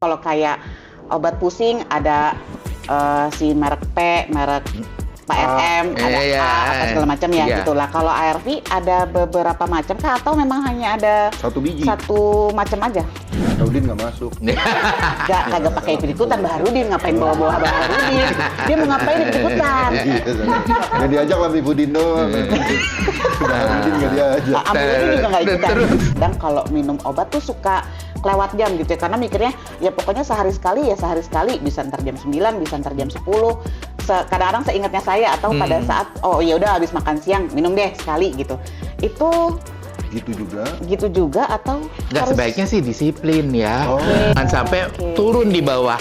Kalau kayak obat pusing ada si merek P, merek PRM, ada A, apa segala macam ya gitulah. Kalau ARV ada beberapa macam kah atau memang hanya ada satu biji? Satu macam aja? Harudin nggak masuk. Kagak pakai ikut-ikutan Baharudin, ngapain bawa-bawa Baharudin? Dia mau ngapain ikut-ikutan? Yang diajak lah Budin doang. Baharudin nggak diajak. Budin juga nggak ikutan. Dan kalau minum obat tuh suka kelewat jam gitu ya, karena mikirnya ya pokoknya sehari sekali, bisa ntar jam 9, bisa ntar jam 10. Kadang-kadang seingatnya saya atau pada saat oh ya udah habis makan siang minum deh sekali gitu. Itu gitu juga atau nggak sebaiknya sih disiplin ya. Jangan sampai turun di bawah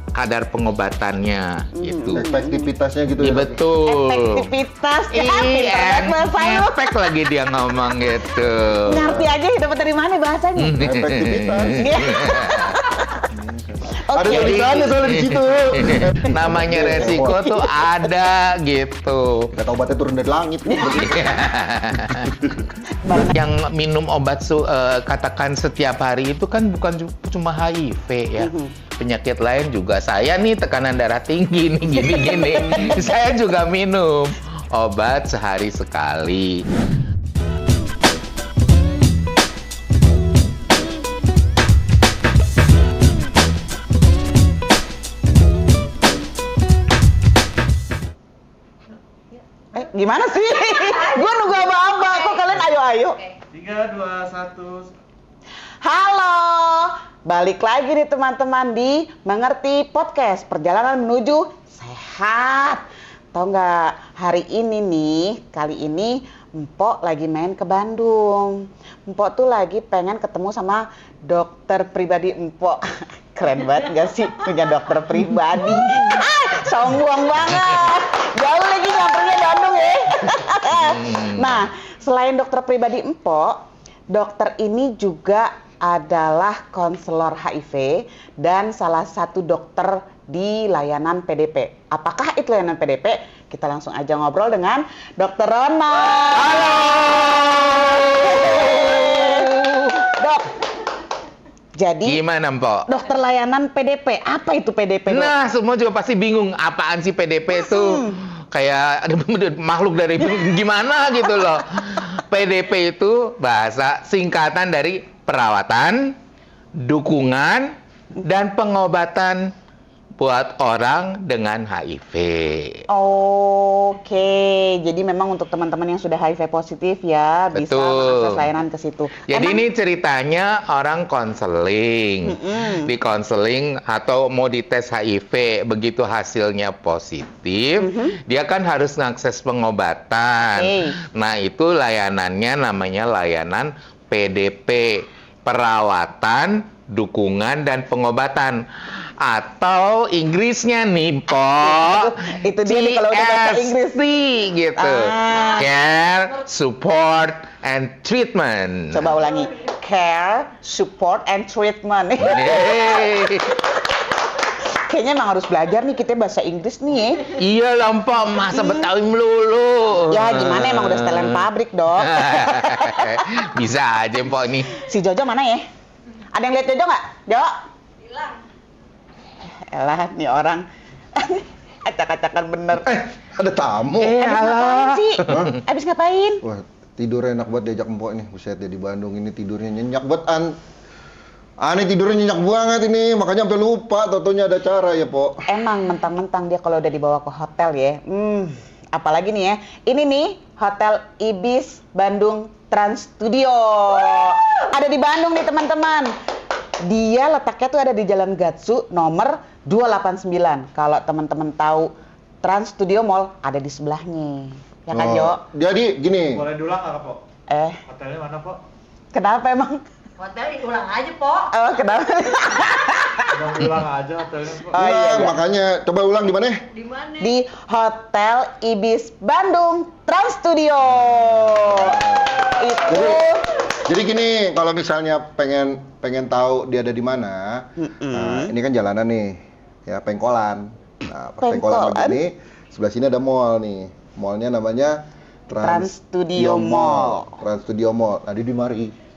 kadar pengobatannya gitu. Efektivitasnya gitu ya. Betul. Efektivitas efek lagi dia ngomong gitu. Ngerti aja dapat dari mana bahasanya? Efektivitas. Okay. Ada tulisannya soalnya di situ. Namanya resiko tuh ada gitu. Kata obatnya turun dari langit. Yang minum obat katakan setiap hari itu kan bukan cuma HIV ya. Penyakit lain juga. Saya nih tekanan darah tinggi nih gini-gini. Saya juga minum obat sehari sekali. Gimana sih? Gua nunggu apa-apa. Kok kalian ayo-ayo? 3, 2, 1. Halo, balik lagi nih teman-teman di Mengerti Podcast, perjalanan menuju sehat. Tahu nggak, hari ini nih, kali ini Mpok lagi main ke Bandung. Mpok tuh lagi pengen ketemu sama dokter pribadi Mpok. Keren banget nggak sih punya dokter pribadi? Sombong banget. Jauh lagi nyampernya Bandung ya. Nah, selain dokter pribadi Mpok, dokter ini juga adalah konselor HIV dan salah satu dokter di layanan PDP. Apakah itu layanan PDP? Kita langsung aja ngobrol dengan Dr. Rona. Halo. Dok. Jadi gimana, Mpok? Dokter layanan PDP. Apa itu PDP, Dok? Nah, semua juga pasti bingung apaan sih PDP itu? Kayak ada makhluk dari gimana gitu loh. PDP itu bahasa singkatan dari perawatan, dukungan, dan pengobatan buat orang dengan HIV. Oke, jadi memang untuk teman-teman yang sudah HIV positif ya bisa mengakses layanan ke situ. Jadi ini ceritanya orang konseling, di konseling atau mau dites HIV, begitu hasilnya positif, dia kan harus mengakses pengobatan. Nah itu layanannya namanya layanan PDP, perawatan, dukungan, dan pengobatan. Atau Inggrisnya nih, Pok. Itu dia nih kalau udah bahasa Inggris gitu. Care, support, and treatment. Coba ulangi. Care, support, and treatment. Kayaknya emang harus belajar nih kita bahasa Inggris nih ya. Iya lah, Pok. Masa Betawi melulu. Ya gimana, emang udah setelan pabrik, Dok. Bisa aja, Pok, nih. Si Jojo mana ya? Ada yang lihat Jojo nggak? Jo? Hilang. Elah, nih orang acak-acakan bener. Ada tamu. Abis ngapain sih? Abis ngapain? Wah, tidurnya enak buat diajak Mpok ini. Buset, dia di Bandung ini tidurnya nyenyak buat Ani tidurnya nyenyak banget ini, makanya sampai lupa totonya ada acara ya, Pok. Emang mentang-mentang dia kalau udah dibawa ke hotel ya. Apalagi nih ya. Ini nih Hotel Ibis Bandung Trans Studio. Ada di Bandung nih, teman-teman. Dia letaknya tuh ada di Jalan Gatsu nomor 289. Kalau teman-teman tahu Trans Studio Mall ada di sebelahnya. Ya kan, Jo? Jadi gini. Boleh diulang nggak, Pok? Hotelnya mana, Pok? Kenapa emang? Hotel diulang aja, Pok. Oh, kenapa? Ulang aja hotelnya, Pok. Oh, iya. Makanya coba ulang di mana? Di mana? Di Hotel Ibis Bandung Trans Studio. Itu Jadi gini, kalau misalnya pengen tahu dia ada di mana, nah, ini kan jalanan nih, ya Pengkolan. Nah, pas Pengkolan begini, sebelah sini ada mall nih. Mallnya namanya Trans Studio Mall. Trans Studio Mall. Tadi di mari.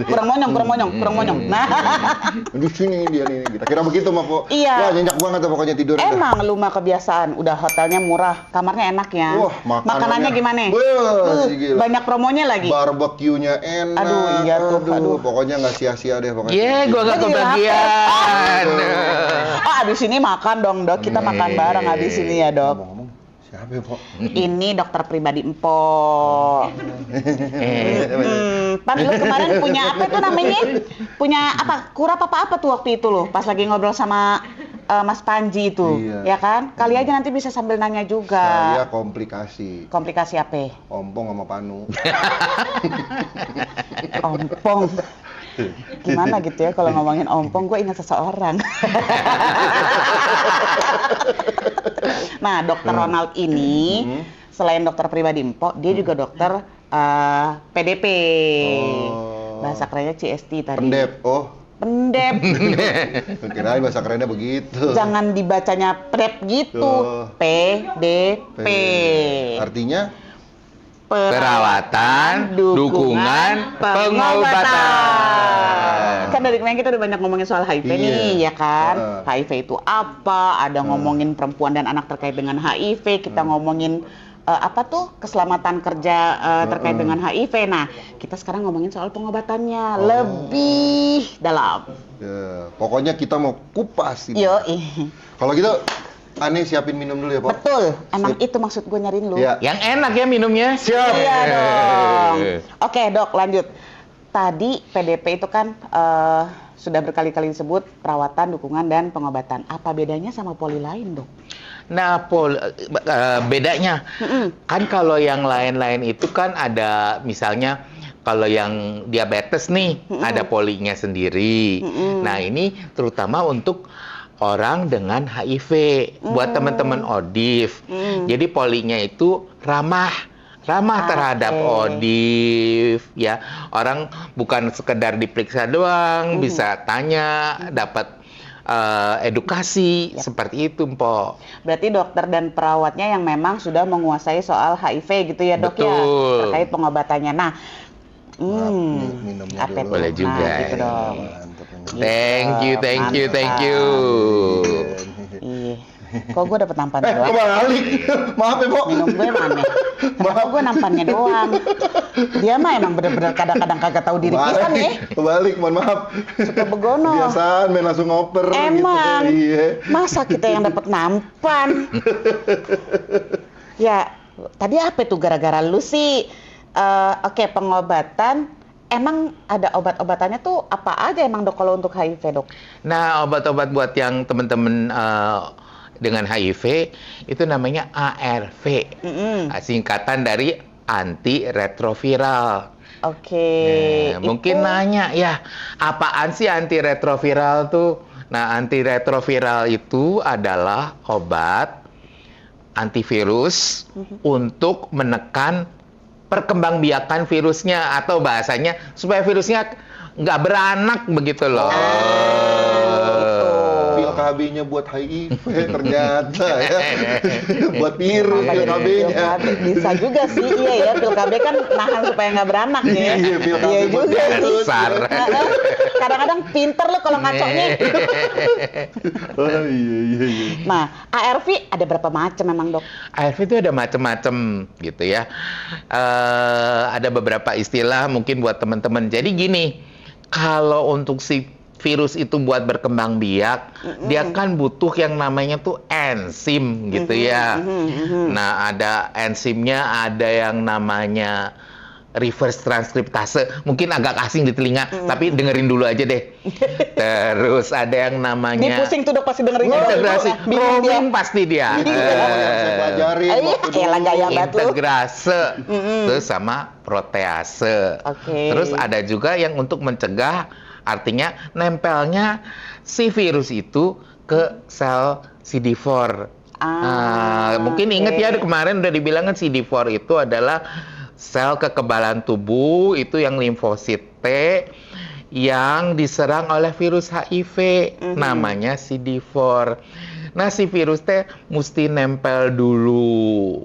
Kurang monyong. Nah, Di sini dia nih. Kita kira begitu mah, Po. Iya. Wah, nyenyak banget ya pokoknya tidurnya. emang lu mah kebiasaan. Udah hotelnya murah, kamarnya enak ya. Wah, Makanannya gimana? Wah, gila. Banyak promonya lagi. Barbecue-nya enak. Aduh, iya tuh, aduh. Pokoknya nggak sia-sia deh pokoknya. Iya, gua nggak Jadi kebagian. Abis ini makan dong, Dok. Kita makan bareng abis ini ya, Dok. Ngomong-ngomong, siapa ya, Po? Ini dokter pribadi Empok. Pan, lu kemarin punya apa itu namanya? Punya apa? Kurap apa tuh waktu itu lo? Pas lagi ngobrol sama Mas Panji itu, Iya. ya kan? Kali aja nanti bisa sambil nanya Saya juga. komplikasi. Komplikasi apa? Ompong sama Panu. Ompong. Gimana gitu ya kalau ngomongin ompong, gue ingat seseorang. Nah, dokter Ronald ini selain dokter pribadi Empok, dia juga dokter PDP. Oh. Bahasa kerennya CST tadi. Pendep. Oh, Pendep. kirain bahasa kerennya begitu. Jangan dibacanya prep gitu. Oh. PDP. Artinya Perawatan, dukungan, pengobatan. Kan dari kemarin kita udah banyak ngomongin soal HIV nih, ya kan? Heeh. HIV itu apa? Ada ngomongin perempuan dan anak terkait dengan HIV. Kita ngomongin apa tuh keselamatan kerja terkait dengan HIV. Nah, kita sekarang ngomongin soal pengobatannya lebih dalam. ya, pokoknya kita mau kupas ini. Yo, Kalau gitu, Ani siapin minum dulu ya, Po. betul. Emang itu maksud gue nyariin lu. Ya. Yang enak ya minumnya. Siap. Iya dong. Oke, Dok, lanjut. Tadi PDP itu kan sudah berkali-kali disebut perawatan, dukungan, dan pengobatan. Apa bedanya sama poli lain, Dok? Nah, bedanya kan kalau yang lain-lain itu kan ada misalnya kalau yang diabetes nih ada polinya sendiri. Nah, ini terutama untuk orang dengan HIV buat teman-teman ODIF. Jadi polinya itu ramah terhadap ODIF ya. Orang bukan sekedar diperiksa doang, bisa tanya, dapat edukasi seperti itu, Mpok. Berarti dokter dan perawatnya yang memang sudah menguasai soal HIV gitu ya, Dok, ya? Betul. Terkait pengobatannya. Nah, minumnya apa dulu. tuh? Boleh juga. Nah, gitu dong. Mantap ini. Thank you. Iya. Kok gue dapet nampannya doang? Kebalik. Maaf ya, Po. Minum gue mana? Kenapa gue nampannya doang? Dia mah emang bener-bener kadang-kadang kagak tahu diri kita nih. Kebalik, mohon maaf. Suka begono. Kebiasaan main langsung ngoper Emang. gitu. Iya. Masa kita yang dapat nampan? Ya, tadi apa tuh gara-gara lu sih? Oke, pengobatan. Emang ada obat-obatannya tuh apa aja emang, Dok, kalau untuk HIV, Dok? Nah, obat-obat buat yang teman-teman dengan HIV itu namanya ARV. Singkatan dari antiretroviral. Oke. Nah, mungkin nanya ya, apaan sih antiretroviral tuh? Nah, antiretroviral itu adalah obat antivirus untuk menekan perkembangbiakan virusnya, atau bahasanya supaya virusnya nggak beranak begitu loh. Pil KB-nya buat HIV ternyata ya. Buat virus pil KB-nya. Bisa juga sih, iya ya, pil KB kan nahan supaya nggak beranak ya. Iya, pil KB Iya buat juga sih. Dasar. Kadang-kadang pinter lo kalau ngaconya. Oh iya. Nah, ARV ada berapa macam memang, Dok? ARV itu ada macam-macam gitu ya. Ada beberapa istilah mungkin buat teman-teman. Jadi gini, kalau untuk si virus itu buat berkembang biak, dia kan butuh yang namanya tuh enzim gitu ya. Nah, ada enzimnya, ada yang namanya reverse transkriptase. Mungkin agak asing di telinga, tapi dengerin dulu aja deh. Terus ada yang Dia namanya pusing tuh, Dok, pasti dengerin. integrasi. Bingung dia. Roaming pasti dia. Saya pelajarin waktu dulu. Elah gaya banget lu. Integrase, terus sama protease. Oke. Terus ada juga yang untuk mencegah, artinya nempelnya si virus itu ke sel CD4. Mungkin inget ya, kemarin udah dibilang kan CD4 itu adalah sel kekebalan tubuh, itu yang limfosit T yang diserang oleh virus HIV, namanya CD4. Nah, si virus T mesti nempel dulu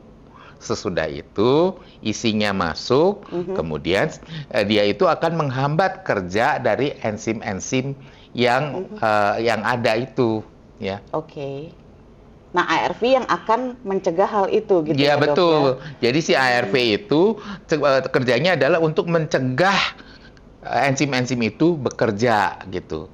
sesudah itu isinya masuk, kemudian dia itu akan menghambat kerja dari enzim-enzim yang ada itu, ya. Oke. Nah, ARV yang akan mencegah hal itu gitu Iya ya, Dok, betul. ya? Jadi si ARV itu kerjanya adalah untuk mencegah enzim-enzim itu bekerja gitu.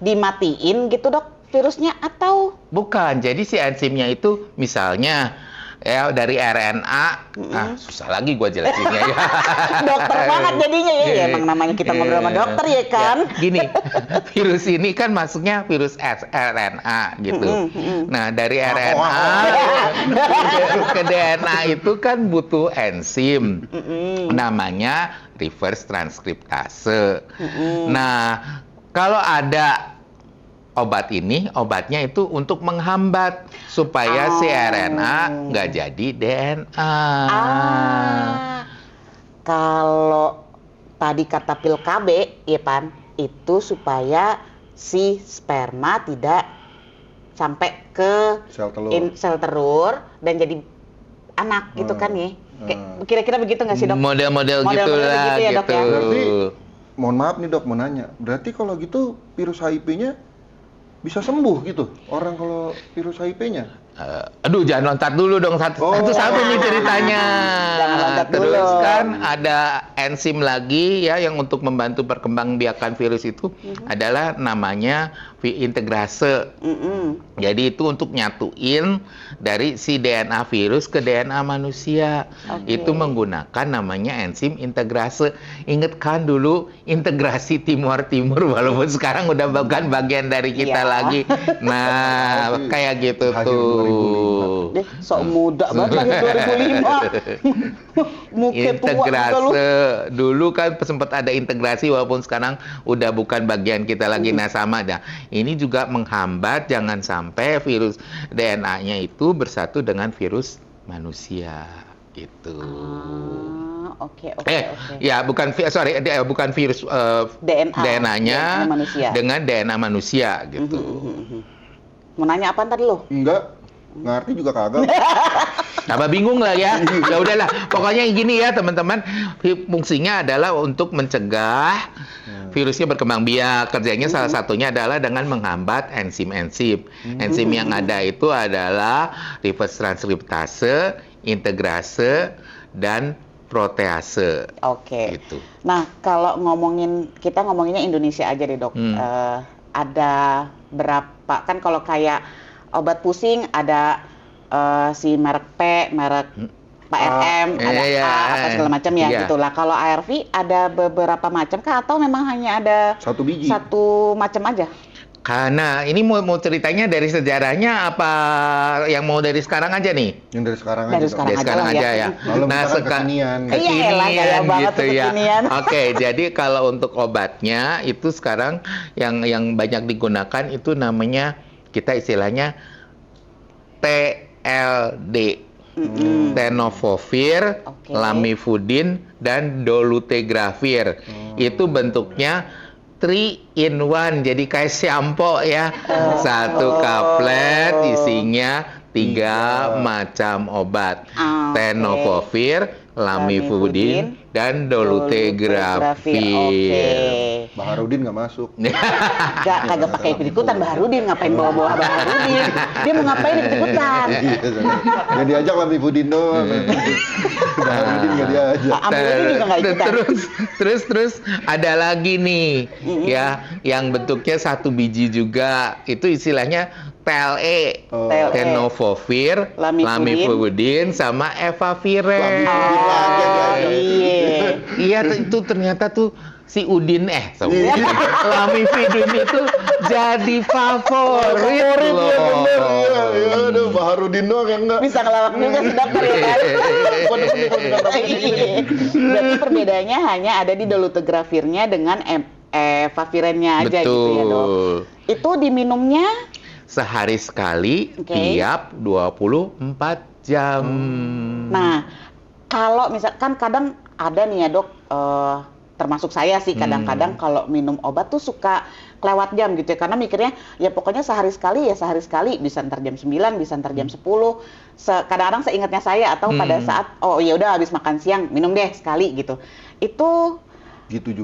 Dimatiin gitu, Dok, virusnya atau? Bukan. Jadi si enzimnya itu misalnya ya dari RNA, susah lagi gua jelasinnya ya. Dokter banget jadinya ya. Ya, emang namanya kita ngobrol sama dokter ya kan? Ya, gini, virus ini kan masuknya virus RNA gitu. Nah, dari RNA ke DNA itu kan butuh enzim. Namanya reverse transkriptase. Nah, kalau ada obatnya itu untuk menghambat supaya si RNA nggak jadi DNA. Kalau tadi kata pil KB, ya Pan, itu supaya si sperma tidak sampai ke sel telur dan jadi anak gitu kan ya? Kira-kira begitu nggak sih, Dok? Model-model gitulah gitu ya, Dok, ya? Berarti, mohon maaf nih Dok, mau nanya. Berarti kalau gitu virus HIV-nya bisa sembuh gitu? Orang kalau virus HIV-nya? Aduh, jangan loncat dulu dong satu-satu nih ceritanya. Jangan loncat dulu. Terus kan ada enzim lagi ya yang untuk membantu perkembangbiakan virus itu adalah namanya integrase. Jadi itu untuk nyatuin dari si DNA virus ke DNA manusia. Itu menggunakan namanya enzim integrase. Ingat kan dulu integrasi Timur-Timur walaupun sekarang udah bukan bagian dari kita lagi. Nah, kayak gitu tuh. Deh, sok muda banget lahir 2005. Muka Integrase. Dulu kan sempat ada integrasi walaupun sekarang udah bukan bagian kita lagi. Nah, sama dah. Ini juga menghambat jangan sampai virus DNA-nya itu bersatu dengan virus manusia gitu. Oke. Ya bukan bukan virus DNA-nya dengan DNA manusia gitu. Mau nanya apaan tadi lo? Enggak, ngerti juga kagak. Tambah bingung lah ya. Ya udahlah, pokoknya gini ya teman-teman, fungsinya adalah untuk mencegah virusnya berkembang biak. Kerjanya salah satunya adalah dengan menghambat enzim-enzim. Enzim yang ada itu adalah reverse transkriptase, integrase, dan protease. Oke. Gitu. Nah, kalau kita ngomonginnya Indonesia aja deh, Dok. Ada berapa, kan kalau kayak obat pusing ada si merek P, merek Pak RM, ada A, apa segala macam ya gitu lah. Kalau ARV ada beberapa macam kah atau memang hanya ada satu biji? Satu macam aja? Karena ini mau ceritanya dari sejarahnya apa yang mau dari sekarang aja nih? Yang dari sekarang dari aja. Sekarang dari sekarang aja ya. Nah, kekinian gitu ya. Oke, jadi kalau untuk obatnya itu sekarang yang banyak digunakan itu namanya kita istilahnya TLD. Tenofovir, lamivudin, dan dolutegravir. Itu bentuknya 3 in 1, jadi kayak shampoo ya. Satu kaplet isinya 3 macam obat. Tenofovir, lamivudin, dan dolutegravir. Baharudin nggak masuk. Kagak pakai ikut-ikutan Baharudin, ngapain bawa Baharudin? Dia mau ngapain ikut-ikutan? Nggak diajak Lamivudin doang. Baharudin nggak diajak. Ambilin juga nggak ikutan. Terus ada lagi nih ya yang bentuknya satu biji juga. Itu istilahnya TLE, tenofovir, lamivudin, sama efavirenz. Iya, itu ternyata tuh si Udin lamivudin itu jadi favorit loh. Iya, aduh, Baharudin doang yang enggak. Bisa ngelawak juga si dokter ya kan? Berarti perbedaannya hanya ada di dolutegravirnya dengan efavirennya aja gitu ya, Dok. Itu diminumnya sehari sekali tiap 24 jam. Nah, kalau misalkan kadang ada nih ya, Dok, termasuk saya sih kadang-kadang kalau minum obat tuh suka kelewat jam gitu ya, karena mikirnya ya pokoknya sehari sekali, bisa ntar jam 9, bisa ntar jam 10. Kadang-kadang seingatnya saya atau pada saat oh ya udah habis makan siang minum deh sekali gitu. Itu Gitu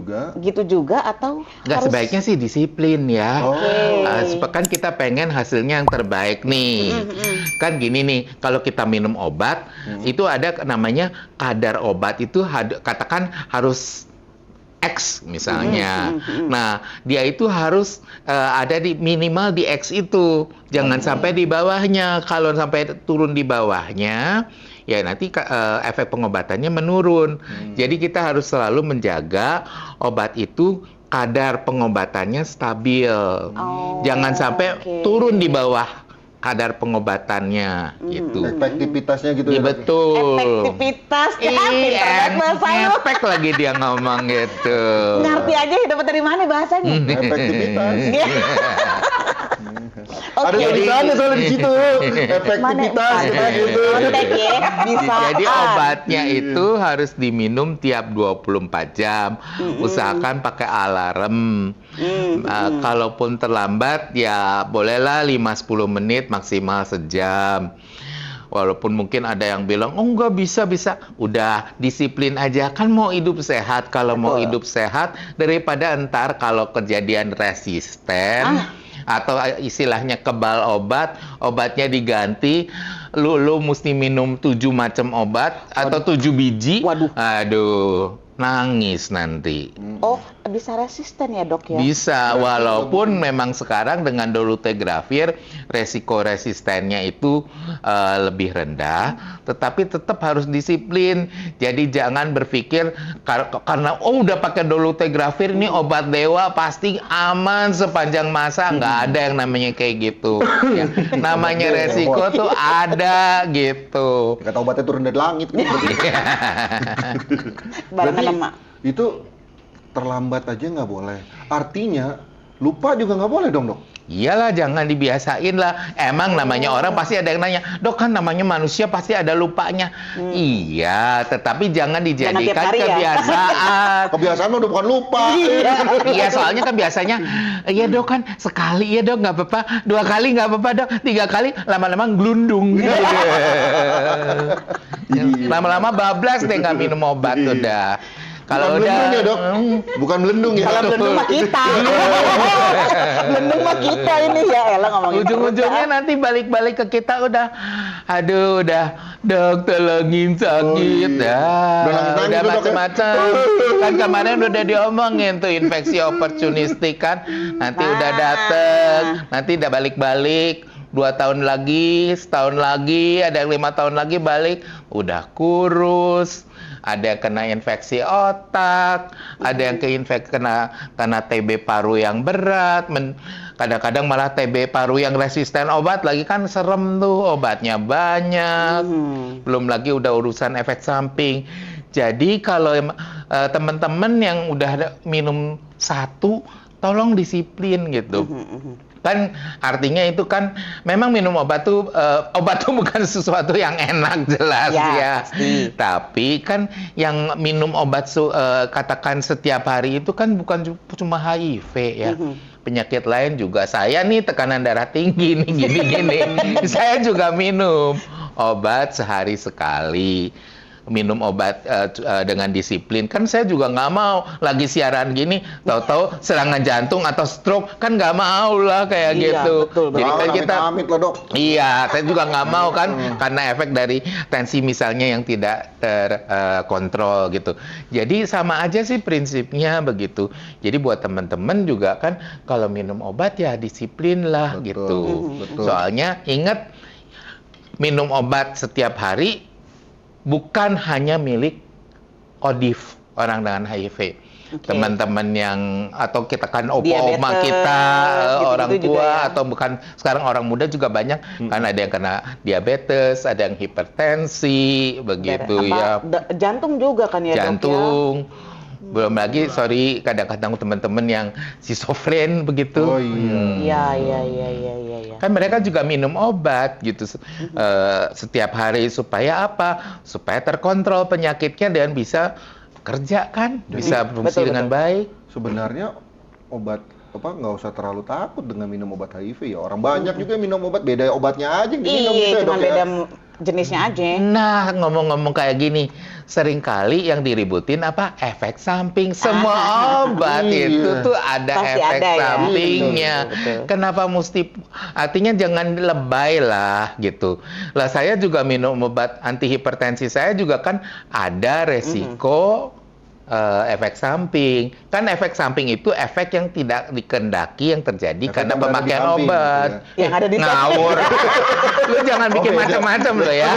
juga atau Nggak, sebaiknya sih disiplin ya. Oke. Kan kita pengen hasilnya yang terbaik nih. Kan gini nih, kalau kita minum obat, itu ada namanya kadar obat itu katakan harus X misalnya. Nah, dia itu harus ada di minimal di X itu. Jangan sampai di bawahnya. Kalau sampai turun di bawahnya, ya nanti efek pengobatannya menurun. Jadi kita harus selalu menjaga obat itu kadar pengobatannya stabil. Jangan sampai turun di bawah kadar pengobatannya gitu. efektivitasnya gitu Iya ya. Dok? Efektivitas betul. ya, pinter banget bahasa lu. Ngepek lagi dia ngomong gitu. Ngerti aja dapat dari mana bahasanya? Efektivitas. Iya. Ada Oke. tulisannya soalnya di situ. Efektivitas gitu. Kontek ya, bisa. Jadi obatnya itu harus diminum tiap 24 jam. Usahakan pakai alarm. Kalaupun terlambat ya bolehlah 5-10 menit maksimal sejam. Walaupun mungkin ada yang bilang, oh nggak bisa. Udah disiplin aja. Kan mau hidup sehat. Kalau mau hidup sehat, daripada ntar kalau kejadian resisten, atau istilahnya kebal obatnya diganti, lu mesti minum 7 macam obat, atau 7 biji. Waduh. Aduh, nangis nanti. Oh, bisa resisten ya, Dok ya? Bisa, walaupun memang sekarang dengan dolutegravir resiko resistennya itu lebih rendah, tetapi tetap harus disiplin. Jadi jangan berpikir karena udah pakai dolutegravir ini obat dewa pasti aman sepanjang masa. Nggak ada yang namanya kayak gitu. Ya. Namanya resiko tuh ada gitu. Kata obatnya turun dari langit. Barengan sama Itu terlambat aja nggak boleh. Artinya lupa juga nggak boleh dong, Dok. Iyalah, jangan dibiasain lah. Emang namanya orang pasti ada yang nanya, Dok kan namanya manusia pasti ada lupanya. Iya, tetapi jangan dijadikan tiap hari ya. kebiasaan. Kebiasaan udah bukan lupa. Iya, soalnya kan biasanya, iya Dok kan sekali ya Dok nggak apa-apa, 2 kali nggak apa-apa Dok, 3 kali lama-lama glundung. Lama-lama bablas deh nggak minum obat udah. Kalau Bukan udah belendung ya, Dok. Bukan belendung ya. kalau belum mah kita. Belum mah kita ini ya, Ella ngomongin. ujung-ujungnya nanti balik-balik ke kita udah Dok tolongin sakit Udah nangis-nangis udah tuh, Dok, ya. macam-macam kan kemarin udah diomongin tuh infeksi oportunistik kan nanti udah dateng nanti udah balik-balik 2 tahun lagi, setahun lagi, ada yang 5 tahun lagi balik, udah kurus, ada yang kena infeksi otak, ada yang kena TB paru yang berat, kadang-kadang malah TB paru yang resisten obat lagi kan serem tuh, obatnya banyak, belum lagi udah urusan efek samping. Jadi kalau teman-teman yang udah minum 1, tolong disiplin gitu. Kan artinya itu kan memang minum obat tuh bukan sesuatu yang enak jelas ya. Tapi kan yang minum obat katakan setiap hari itu kan bukan cuma HIV ya. Penyakit lain juga. Saya nih tekanan darah tinggi nih gini-gini. Saya juga minum obat sehari sekali. Minum obat dengan disiplin. Kan saya juga nggak mau lagi siaran gini, tahu-tahu serangan jantung atau stroke, kan nggak mau lah kayak gitu. Betul, Jadi kan kita, amit lah, Dok. iya, saya juga nggak mau kan, karena efek dari tensi misalnya yang tidak terkontrol gitu. Jadi sama aja sih prinsipnya begitu. Jadi buat teman-teman juga kan, kalau minum obat ya disiplin lah gitu. Betul. Soalnya ingat, minum obat setiap hari bukan hanya milik ODIF, orang dengan HIV. Teman-teman yang, atau kita kan opa-oma kita, orang tua, ya. Atau bukan, sekarang orang muda juga banyak, kan ada yang kena diabetes, ada yang hipertensi, begitu ya. Jantung juga kan ya, Jantung. Dok, ya? Belum lagi, sorry, kadang-kadang teman-teman yang schizofren begitu. Oh iya. Iya. Kan mereka juga minum obat gitu setiap hari supaya apa? Supaya terkontrol penyakitnya dan bisa kerja kan, Jadi, bisa fungsi betul, dengan betul. baik. Sebenarnya obat apa nggak usah terlalu takut dengan minum obat HIV ya. Orang banyak juga minum obat, beda obatnya aja yang diminum gitu Iya, ya, cuma Dok, ya. beda jenisnya aja. Nah, ngomong-ngomong kayak gini, seringkali yang diributin apa? Efek samping. Semua obat Iya. itu tuh ada Pasti efek ada ya. sampingnya. Betul, betul, betul. Kenapa mesti? Artinya jangan lebay lah gitu. Lah saya juga minum obat anti hipertensi, saya juga kan ada resiko efek samping. Kan efek samping itu efek yang tidak dikendaki yang terjadi Efek karena yang berada di pemakaian samping, obat. gitu Yang ada di Ngawur. Lu jangan bikin beda. macam-macam lo ya.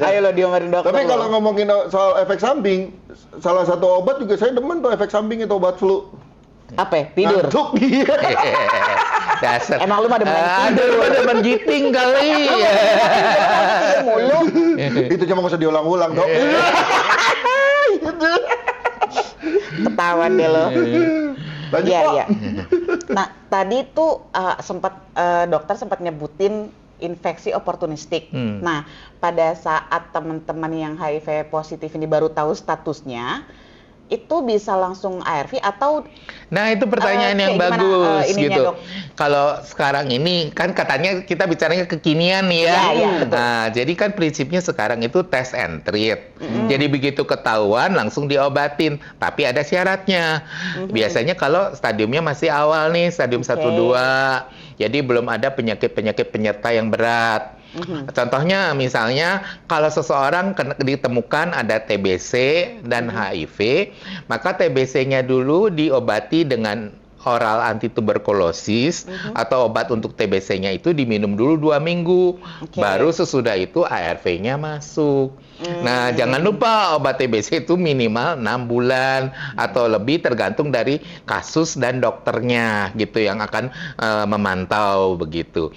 Ayo lo diomelin dokter. Tapi lo. kalau ngomongin soal efek samping, salah satu obat juga saya demen tuh efek samping itu obat flu. apa? Ya? Tidur. Ngantuk. Iya. Dasar. Emang lu mah demen Aduh, lu mah demen giting kali. Mulu. Itu cuma nggak usah diulang-ulang, Dok. Ketahuan deh lo. Lanjut, Iya, Pak. iya. Nah, tadi tuh dokter sempat nyebutin infeksi oportunistik. Nah, pada saat teman-teman yang HIV positif ini baru tahu statusnya, itu bisa langsung ARV atau Nah, itu pertanyaan yang kayak gimana, bagus ininya, gitu. Dok? Kalau sekarang ini kan katanya kita bicaranya kekinian nih ya. Iya, iya, betul. Nah, jadi kan prinsipnya sekarang itu test and treat. Jadi begitu ketahuan langsung diobatin, tapi ada syaratnya. Biasanya kalau stadiumnya masih awal nih, stadium 1 2. Jadi belum ada penyakit-penyakit penyerta yang berat. Contohnya misalnya kalau seseorang ditemukan ada TBC dan HIV, maka TBC-nya dulu diobati dengan oral antituberkulosis atau obat untuk TBC-nya itu diminum dulu 2 minggu. Baru sesudah itu ARV-nya masuk. Nah, jangan lupa obat TBC itu minimal 6 bulan atau lebih tergantung dari kasus dan dokternya gitu yang akan memantau begitu.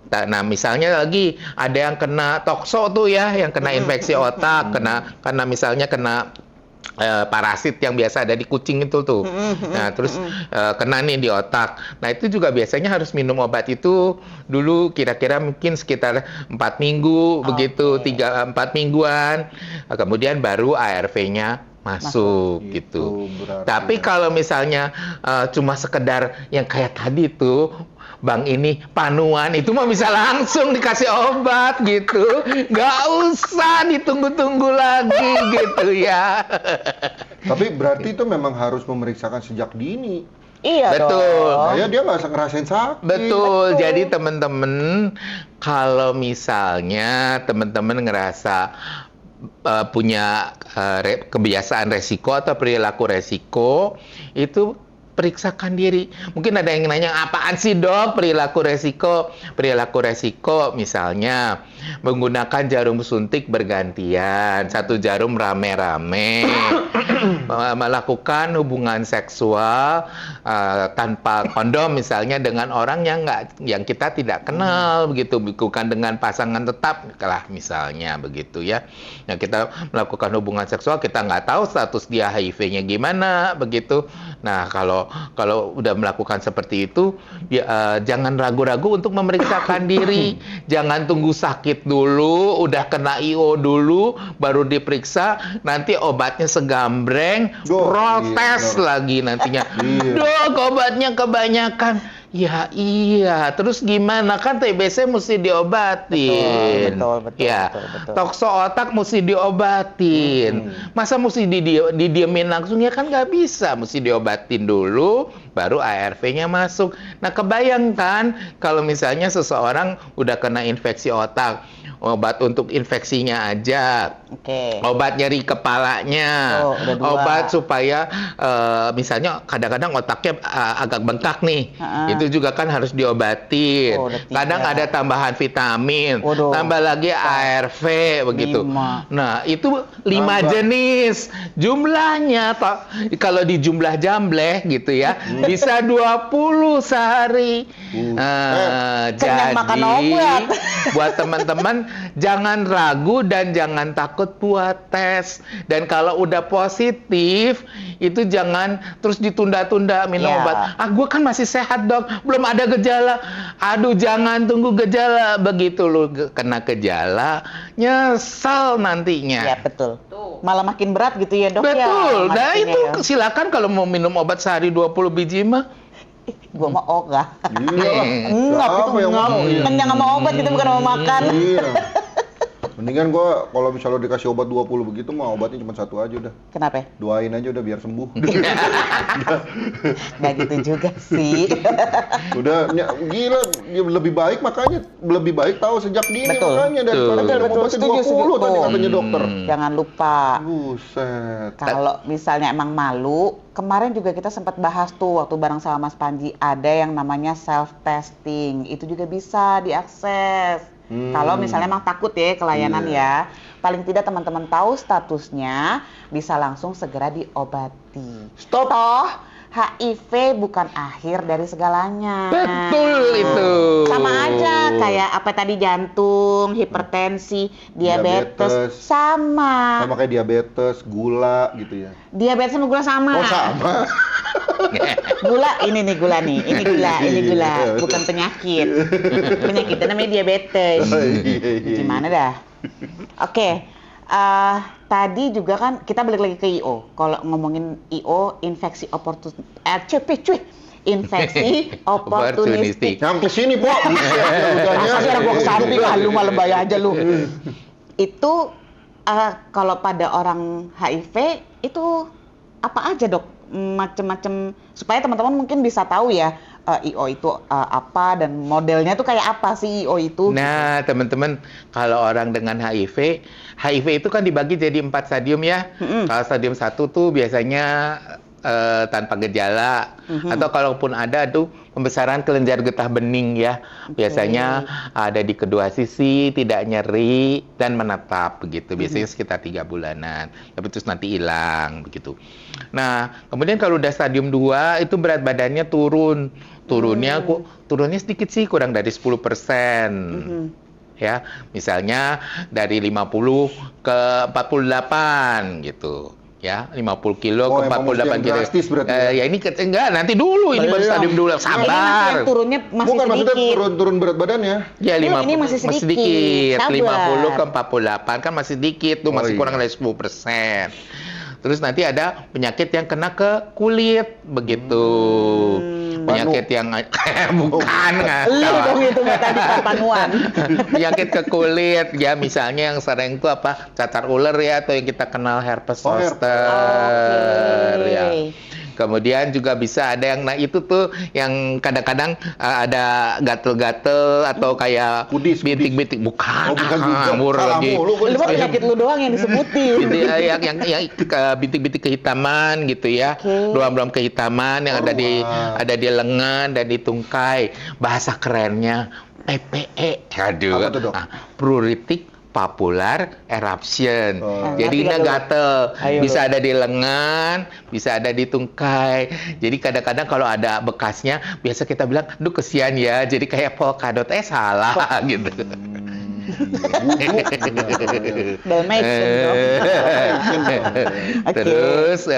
Nah, misalnya lagi ada yang kena tokso tuh ya, yang kena infeksi otak, karena misalnya kena parasit yang biasa ada di kucing itu tuh. Nah, terus kena nih di otak. Nah, itu juga biasanya harus minum obat itu dulu kira-kira mungkin sekitar 4 minggu begitu, 3-4 mingguan. Kemudian baru ARV-nya masuk gitu. Berarti Tapi ya. kalau misalnya cuma sekedar yang kayak tadi tuh Bang ini panuan itu mah bisa langsung dikasih obat gitu, nggak usah ditunggu-tunggu lagi gitu ya. Tapi berarti itu memang harus memeriksakan sejak dini. iya Betul. dong. Kayak dia nggak usah ngerasain sakit. Betul. Jadi teman-teman kalau misalnya teman-teman ngerasa punya kebiasaan resiko atau perilaku resiko, itu periksakan diri. Mungkin ada yang nanya, apaan sih dok perilaku resiko? Perilaku resiko misalnya menggunakan jarum suntik bergantian, 1 jarum rame-rame, melakukan hubungan seksual tanpa kondom misalnya dengan orang yang kita tidak kenal begitu, bukan dengan pasangan tetap lah misalnya begitu ya. Nah, kita melakukan hubungan seksual, kita nggak tahu status dia HIV-nya gimana begitu. Nah, kalau udah melakukan seperti itu, jangan ragu-ragu untuk memeriksakan diri. Jangan tunggu sakit dulu, udah kena IO dulu, baru diperiksa. Nanti obatnya segambreng, protes lagi nantinya. Dok, obatnya kebanyakan. Ya iya, terus gimana? Kan TBC mesti diobatin. Betul. Ya, tokso otak mesti diobatin. Masa mesti didiemin langsung? Ya kan nggak bisa, mesti diobatin dulu, baru ARV-nya masuk. Nah, kebayangkan kalau misalnya seseorang udah kena infeksi otak, obat untuk infeksinya aja, obat nyeri kepalanya, udah 2. obat supaya misalnya kadang-kadang otaknya agak bengkak nih, itu juga kan harus diobatin. udah 3. Kadang ada tambahan vitamin, Waduh. tambah lagi ARV begitu. 5. Nah, itu 5 jenis. Jumlahnya kalau di jumlah jambleh gitu ya, bisa 20 sehari. kenyang makan obat. Buat teman-teman jangan ragu dan jangan takut buat tes. Dan kalau udah positif, itu jangan terus ditunda-tunda minum obat. Gue kan masih sehat dok, belum ada gejala. Aduh, jangan tunggu gejala. Begitu lu kena gejala, nyesel nantinya. Iya, betul. Tuh. malah makin berat gitu ya, Dok ya. Betul. Nah, maksudnya itu ya. silakan kalau mau minum obat sehari 20 biji mah. Gua mau ogah. Iya. Ngap itu Siapa yang ngap. mau? Iya. Kenyang sama obat gitu bukan sama makan. Iya. Mendingan gua kalau misalnya dikasih obat 20 begitu mah obatnya cuma satu aja udah. Kenapa? Doain aja udah biar sembuh. Nggak gitu juga sih. Udah gila dia lebih baik makanya lebih baik tahu sejak dini Betul. makanya daripada Betul, minum betul. obatnya Setuju, 20 tadi setuju. katanya dokter. Jangan lupa. Buset. Kalau misalnya emang malu, kemarin juga kita sempat bahas tuh waktu bareng sama Mas Panji, ada yang namanya self testing. Itu juga bisa diakses. Kalau misalnya emang takut ya ke layanan ya, paling tidak teman-teman tahu statusnya, bisa langsung segera diobati. Stop. Toh HIV bukan akhir dari segalanya. Betul itu. Sama aja kayak apa tadi, jantung, hipertensi, diabetes, sama. Sama kayak diabetes, gula gitu ya. Diabetes sama gula sama. Oh sama. Gula ini nih gula nih, ini gula, ini gula, Iya, betul. bukan penyakit. Penyakitnya namanya diabetes. Iya. Gimana dah? Oke, tadi juga kan kita balik lagi ke IO. Kalau ngomongin IO, infeksi oportunistik, infeksi oportunistik. Nyampe sini, Pok. Masa sih gua ke samping, lu malah lebay aja lu. Itu kalau pada orang HIV itu apa aja, Dok? Macem-macem supaya teman-teman mungkin bisa tahu ya IO itu apa dan modelnya tuh kayak apa sih IO itu. Nah, teman-teman, kalau orang dengan HIV itu kan dibagi jadi 4 stadium ya. Kalau stadium 1 tuh biasanya tanpa gejala, atau kalaupun ada tuh pembesaran kelenjar getah bening ya. Biasanya ada di kedua sisi, tidak nyeri dan menetap begitu. Biasanya sekitar 3 bulanan. Tapi terus nanti hilang begitu. Nah, kemudian kalau udah stadium 2 itu berat badannya turun. Turunnya sedikit sih, kurang dari 10%. Ya, misalnya dari 50 ke 48 gitu. Ya, 50 kilo ke 48 kilo. Drastis berarti. Ya ini enggak, nanti dulu ini baru stadium dulu. Ini masih Sabar. yang turunnya masih Bukan maksudnya sedikit. turun berat badannya. Ya, Ini masih sedikit. Sabar. 50 ke 48 kan masih sedikit tuh, masih iya. kurang dari 10%. Terus nanti ada penyakit yang kena ke kulit begitu. Penyakit yang bukan Lu dong itu tadi panuan. penyakit ke kulit ya, misalnya yang sering itu apa, cacar ular ya, atau yang kita kenal herpes Oh, herpes. zoster Oke. ya. Kemudian juga bisa ada yang, nah itu tuh yang kadang-kadang ada gatel-gatel atau kayak Kudis. bintik-bintik, bukan, Oh, bukan juga. ngawur Salah lagi. mulu, gua Lu mah penyakit lu doang yang disebutin. Bintik, yang bintik-bintik kehitaman gitu ya, Oke. ruam-ruam kehitaman yang Ruam. ada di lengan dan di tungkai. Bahasa kerennya PPE. Aduh. Apa tuh, Dok? Pruritic papular eruption. Oh. Jadi Ngerti ini nggak lu? gatel, Ayo, bisa lu. ada di lengan, bisa ada di tungkai. Jadi kadang-kadang kalau ada bekasnya, biasa kita bilang, "Duh kesian ya." Jadi kayak polkadot, salah gitu. Dalmatian dong. Oke. Terus,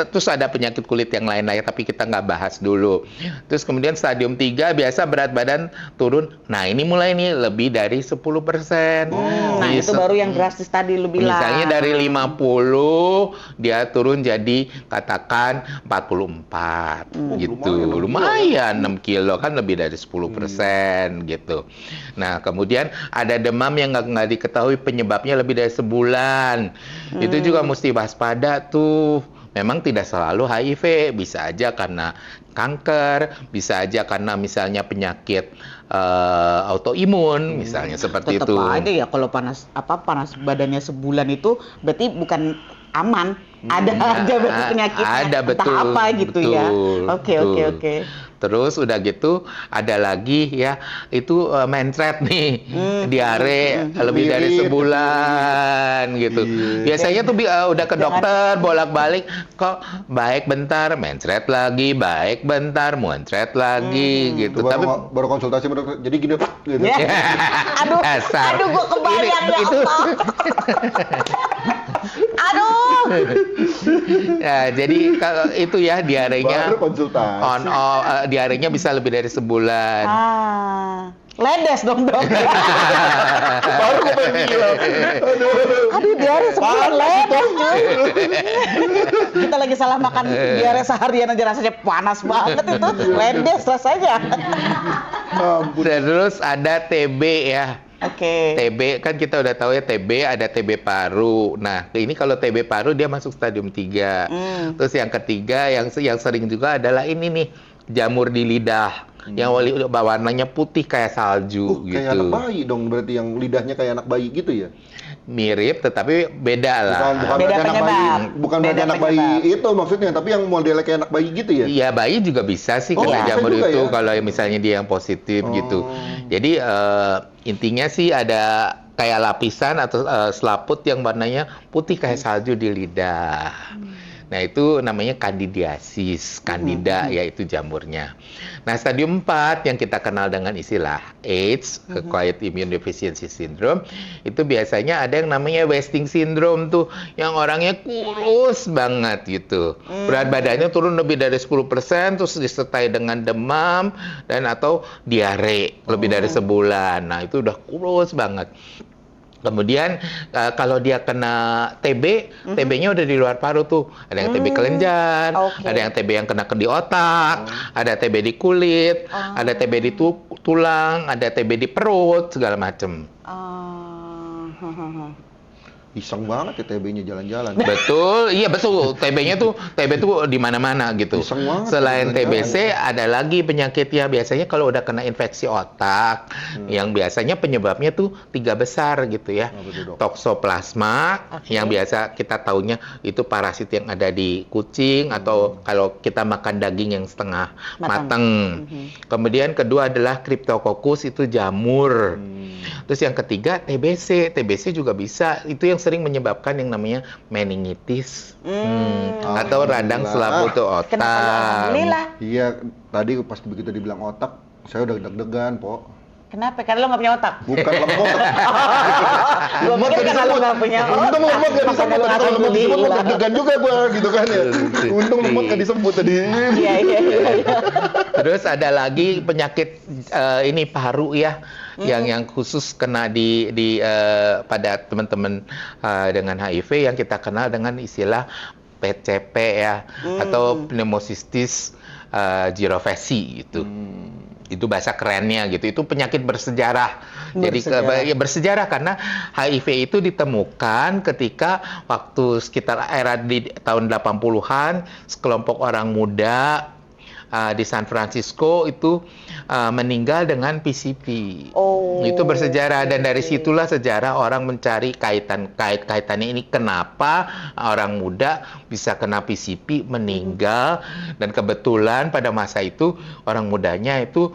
terus ada penyakit kulit yang lain-lain, tapi kita nggak bahas dulu. Terus kemudian stadium 3 biasa berat badan turun. Nah ini mulai nih lebih dari 10%. Nah, itu baru yang drastis tadi lu bilang. Misalnya dari 50 dia turun jadi katakan 44 gitu. Lumayan 6 kilo kan, lebih dari 10% gitu. Nah, kemudian ada demam yang nggak diketahui penyebabnya lebih dari sebulan. Itu juga mesti waspada tuh. Memang tidak selalu HIV, bisa aja karena kanker, bisa aja karena misalnya penyakit autoimun, misalnya seperti Tetep itu. aja ya kalau panas badannya sebulan itu berarti bukan aman. Ada aja berarti penyakitnya. Ada, entah betul, apa gitu ya. betul, Oke. betul. Terus udah gitu ada lagi ya, itu mencret nih, diare lebih dari Wirid. sebulan gitu. Iya. Biasanya tuh udah ke dokter bolak-balik, kok baik bentar, mencret lagi, baik bentar, mencret lagi gitu. Itu Tapi baru konsultasi sama dokter. Jadi gini, gitu. Ya. Aduh, Dasar. aduh gua kebayang ya Itu- Allah. Aduh. ya, jadi kalau itu ya diarenya Baru konsultasi. diarenya bisa lebih dari sebulan. Ledes dong dok. Baru gue pengen bilang. Aduh diare sebulan ledes cuy. Kita lagi salah makan diare seharian aja rasanya panas banget itu. Ledes rasanya. Dan terus ada TB ya. Oke. TB kan kita udah tahu ya, TB ada TB paru. Nah, ini kalau TB paru dia masuk stadium 3. Terus yang ketiga yang sering juga adalah ini nih, jamur di lidah. Yang warnanya putih kayak salju gitu. Kayak anak bayi dong, berarti yang lidahnya kayak anak bayi gitu ya? Mirip tetapi beda lah. Bukan Beda berarti anak bayi, penyebab. bukan Beda berarti anak penyebab. bayi itu maksudnya, tapi yang modelnya kayak anak bayi gitu ya? Iya, bayi juga bisa sih Oh, kena bisa jamur juga itu ya? kalau misalnya dia yang positif gitu. Jadi intinya sih ada kayak lapisan atau selaput yang warnanya putih kayak salju di lidah. Nah, itu namanya kandidiasis, kandida yaitu jamurnya. Nah, stadium 4 yang kita kenal dengan istilah AIDS, Acquired Immune Deficiency Syndrome, itu biasanya ada yang namanya wasting syndrome tuh, yang orangnya kurus banget gitu. Berat badannya turun lebih dari 10%, terus disertai dengan demam dan atau diare lebih dari sebulan. Nah, itu udah kurus banget. Kemudian kalau dia kena TB, TB-nya udah di luar paru tuh. Ada yang TB kelenjar, Oke. ada yang TB yang kena di otak, ada TB di kulit, ada TB di tulang, ada TB di perut, segala macem. Iseng banget ya TB-nya jalan-jalan. Betul, iya betul. TB tuh di mana-mana gitu. Iseng banget Selain jalan-jalan. TBC ada lagi penyakitnya, biasanya kalau udah kena infeksi otak, yang biasanya penyebabnya tuh 3 besar gitu ya. Apa tuh, Dok? Toksoplasma, yang biasa kita taunya itu parasit yang ada di kucing, atau kalau kita makan daging yang setengah mateng. Kemudian kedua adalah Cryptococcus, itu jamur. Terus yang ketiga TBC. TBC juga bisa, itu yang sering menyebabkan yang namanya meningitis atau radang selaput otak. Kenapa lu alhamdulillah? Iya, tadi pas begitu dibilang otak, saya udah deg-degan, Po. Kenapa? Karena lo nggak punya otak. Bukan lemot. Gua pikir karena lo nggak punya otak. Untung lemot gak disebut, Makanya lo tadi kalau lemot disebut lo alhamdulillah. deg-degan juga gua gitu kan ya. Untung lemot gak disebut tadi. Iya. Terus ada lagi penyakit ini paru ya, yang khusus kena pada teman-teman dengan HIV yang kita kenal dengan istilah PCP ya, atau pneumocystis jirovecii gitu. Itu bahasa kerennya gitu. Itu penyakit bersejarah. Jadi bersejarah karena HIV itu ditemukan ketika waktu sekitar era di tahun 80-an, sekelompok orang muda di San Francisco itu meninggal dengan PCP. Itu bersejarah, dan dari situlah sejarah orang mencari kaitannya ini, kenapa orang muda bisa kena PCP meninggal, dan kebetulan pada masa itu orang mudanya itu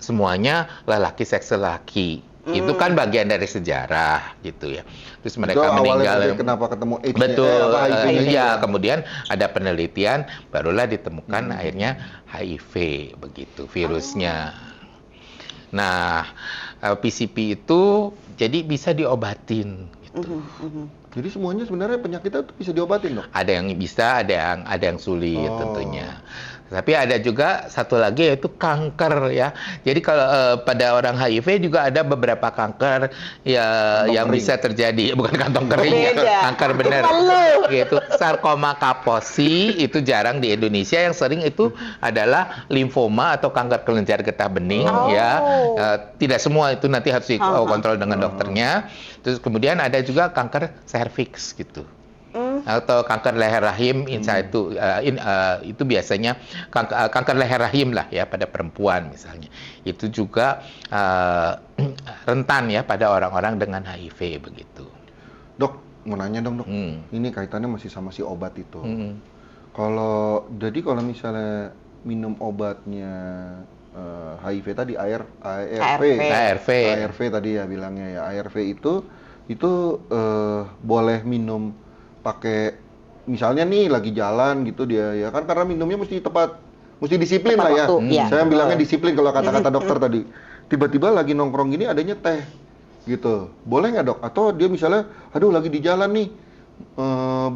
semuanya lelaki seks lelaki. Itu kan bagian dari sejarah gitu ya. Terus mereka Itu awalnya meninggal. dari kenapa ketemu AIDS-nya, Betul. HIV-nya. Iya, kemudian ada penelitian, barulah ditemukan akhirnya HIV begitu virusnya. Nah, PCP itu jadi bisa diobatin gitu. Jadi semuanya sebenarnya penyakitnya tuh bisa diobatin, Dok? Ada yang bisa, ada yang sulit tentunya. Tapi ada juga satu lagi yaitu kanker ya. Jadi kalau pada orang HIV juga ada beberapa kanker ya yang kering. bisa terjadi, bukan kantong kering ya, Beda. kanker bener. Yaitu sarkoma Kaposi, itu jarang di Indonesia, yang sering itu adalah limfoma atau kanker kelenjar getah bening ya. Tidak semua, itu nanti harus dikontrol dengan dokternya. Terus kemudian ada juga kanker serviks gitu. Atau kanker leher rahim itu biasanya kanker leher rahim lah ya pada perempuan misalnya. Itu juga rentan ya pada orang-orang dengan HIV begitu. Dok, mau nanya dong, Dok. Ini kaitannya masih sama si obat itu. Kalau misalnya minum obatnya HIV tadi, ARV tadi ya bilangnya ya, ARV itu boleh minum pakai, misalnya nih lagi jalan gitu dia ya kan, karena minumnya mesti disiplin Tepat lah ya. waktu, iya. Saya bilangnya disiplin kalau kata-kata dokter tadi. Tiba-tiba lagi nongkrong gini adanya teh gitu. Boleh nggak, Dok? Atau dia misalnya, aduh lagi di jalan nih,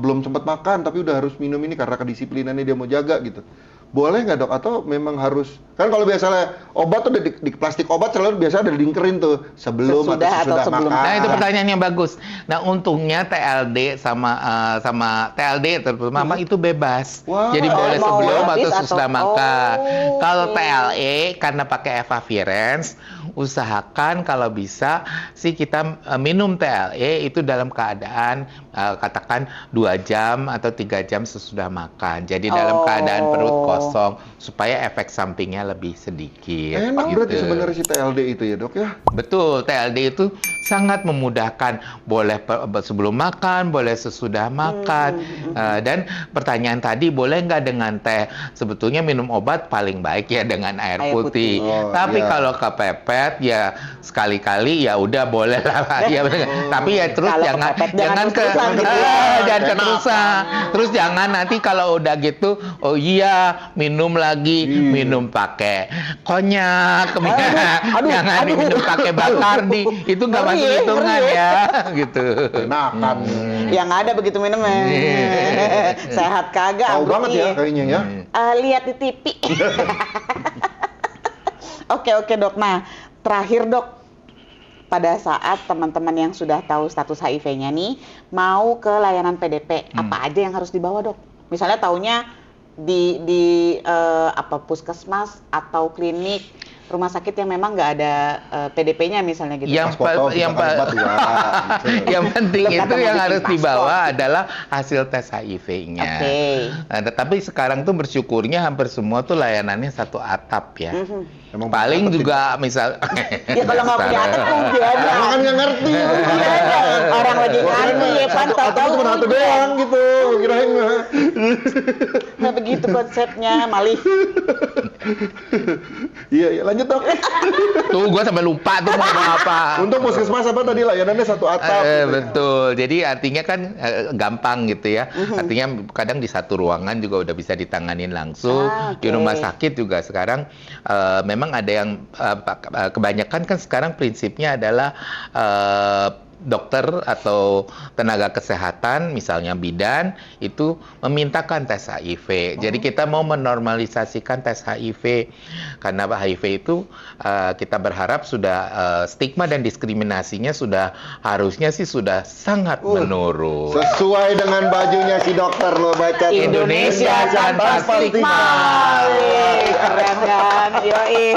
belum sempat makan tapi udah harus minum ini karena kedisiplinannya dia mau jaga gitu. boleh nggak dok? Atau memang harus, kan kalau biasanya obat tuh di plastik obat selalu biasa ada dingkerin tuh sebelum Sesudah atau atau sesudah sebelum. makan. Nah, itu pertanyaan yang bagus. Nah, untungnya TLD sama TLD terutama itu bebas. Wah. Jadi boleh Mau sebelum habis atau sesudah makan. Oh, Kalau oke. TLE karena pakai efavirenz, usahakan kalau bisa sih kita minum TLE itu dalam keadaan katakan 2 jam atau 3 jam sesudah makan. Jadi dalam keadaan perut kosong supaya efek sampingnya lebih sedikit. Enak gitu. berarti sebenarnya si TLD itu ya dok ya? Betul, TLD itu sangat memudahkan. Boleh sebelum makan, boleh sesudah makan. Dan pertanyaan tadi, boleh nggak dengan teh? Sebetulnya minum obat paling baik ya dengan air Air putih. putih. Oh, Tapi iya. kalau kepepet ya sekali-kali ya udah boleh lah. Ya, tapi ya terus Kalau jangan kepepet, jangan keterusan gitu ya. jangan keterusan. Terus jangan nanti kalau udah gitu, oh iya minum lagi, minum pakai konyak, jangan minum pakai Bacardi, itu nggak Ngeri, masuk hitungan ngeri. ya, gitu. Enakan. Yang ada begitu minumnya. Sehat kagak. Tahu ambruk banget ya nih. kayaknya ya. Lihat di TV. Oke dok. Nah, terakhir dok, pada saat teman-teman yang sudah tahu status HIV-nya nih mau ke layanan PDP, apa aja yang harus dibawa dok? Misalnya taunya di puskesmas atau klinik rumah sakit yang memang nggak ada PDP-nya misalnya gitu. Yang Pas foto, yang kita kan dua, gitu. yang penting Belum itu kata mau yang bikin harus paspor. dibawa adalah hasil tes HIV-nya. Oke. Nah, tetapi sekarang tuh bersyukurnya hampir semua tuh layanannya satu atap ya. Emang Paling penting. juga misal Ya kalau nggak punya atap mungkin aja. Emang kan nggak ngerti. Orang lagi ngantri ya pan, Atau tahu-tahu cuma satu doang gitu. Kirain mah. nggak begitu konsepnya, malih. Iya, lanjut dok. tuh gua sampai lupa tuh mau ngomong apa. Untuk puskesmas apa tadi layanannya satu atap. gitu ya. Betul. Jadi artinya kan gampang gitu ya. Artinya kadang di satu ruangan juga udah bisa ditanganin langsung. Di Oke. rumah sakit juga sekarang memang ada yang kebanyakan kan sekarang prinsipnya adalah dokter atau tenaga kesehatan, misalnya bidan, itu memintakan tes HIV. Jadi kita mau menormalisasikan tes HIV. Karena HIV itu kita berharap sudah stigma dan diskriminasinya sudah harusnya sih sudah sangat menurun. Sesuai dengan bajunya si dokter lo baca tuh. Indonesia tanpa stigma. Wih, keren kan? Yoi.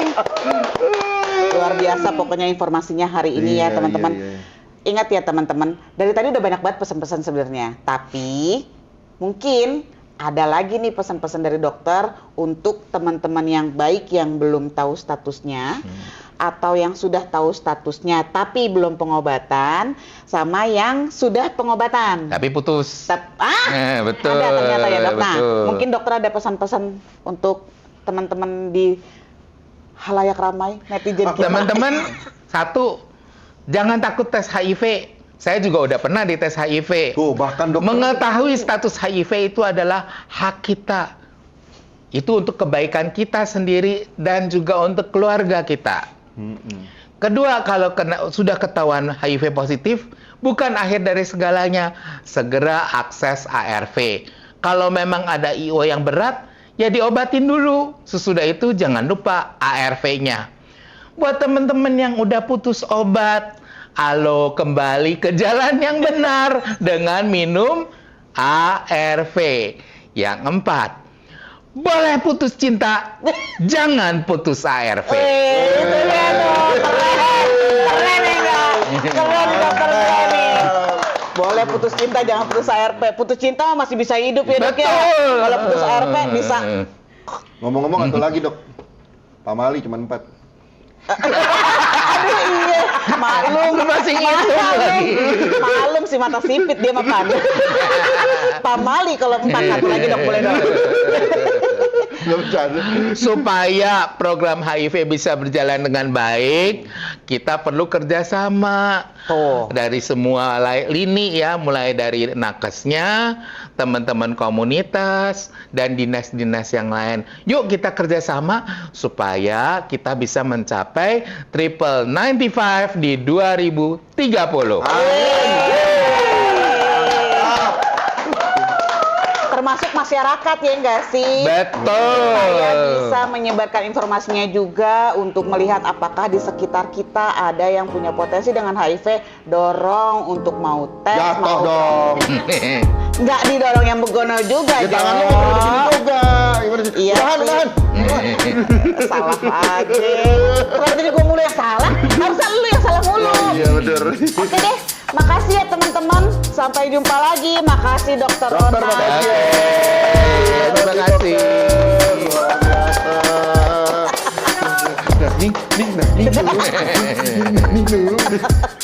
Luar biasa pokoknya informasinya hari ini ya Iya, teman-teman. iya, iya. Ingat ya teman-teman, dari tadi udah banyak banget pesan-pesan sebenarnya. Tapi mungkin ada lagi nih pesan-pesan dari dokter untuk teman-teman yang baik yang belum tahu statusnya atau yang sudah tahu statusnya tapi belum pengobatan, sama yang sudah pengobatan. Tapi putus. Betul. Ada ternyata ya dok. Nah, betul. mungkin dokter ada pesan-pesan untuk teman-teman di halayak ramai netizen kita. Teman-teman, satu, jangan takut tes HIV. Saya juga udah pernah dites HIV. Tuh, bahkan dokter Mengetahui status HIV itu adalah hak kita. Itu untuk kebaikan kita sendiri dan juga untuk keluarga kita. Kedua, kalau sudah ketahuan HIV positif, bukan akhir dari segalanya. Segera akses ARV. Kalau memang ada IO yang berat, ya diobatin dulu. Sesudah itu jangan lupa ARV-nya. Buat teman-teman yang udah putus obat, alo kembali ke jalan yang benar dengan minum ARV. Yang 4, boleh putus cinta, jangan putus ARV. Itu dia dok, keren ya enggak? Keren dokter Granny. Boleh putus cinta, jangan putus ARV. Putus cinta mah masih bisa hidup ya dok ya. Betul. Kalau putus ARV bisa. ngomong-ngomong satu lagi dok. Pamali cuma 4. Iya, maklum. Lu masih ngitung lagi. Maklum si mata sipit dia makan. Pamali kalau 4, satu lagi dok boleh dok. Nggak bercanda. Supaya program HIV bisa berjalan dengan baik, kita perlu kerjasama Tuh. dari semua lini ya, mulai dari nakesnya, teman-teman komunitas, dan dinas-dinas yang lain. Yuk kita kerjasama supaya kita bisa mencapai triple 95 di 2030. termasuk masyarakat ya enggak sih? Betul. Saya bisa menyebarkan informasinya juga untuk melihat apakah di sekitar kita ada yang punya potensi dengan HIV, dorong untuk mau tes, Jatuh mau dong. nggak didorong yang begono juga, Ya tangannya Jo. mau begini juga. Gimana sih? Iya Tahan, sih. tahan. Salah aja. Kalau jadi gue mulu yang salah, harusnya lu yang salah mulu. Iya bener. Oke deh, makasih ya teman-teman. Sampai jumpa lagi. Makasih Dokter Dokter, Ona. makasih. Terima kasih. Luar biasa. Nah, nih, nih, nah, nih, nih, nih, nih, nih.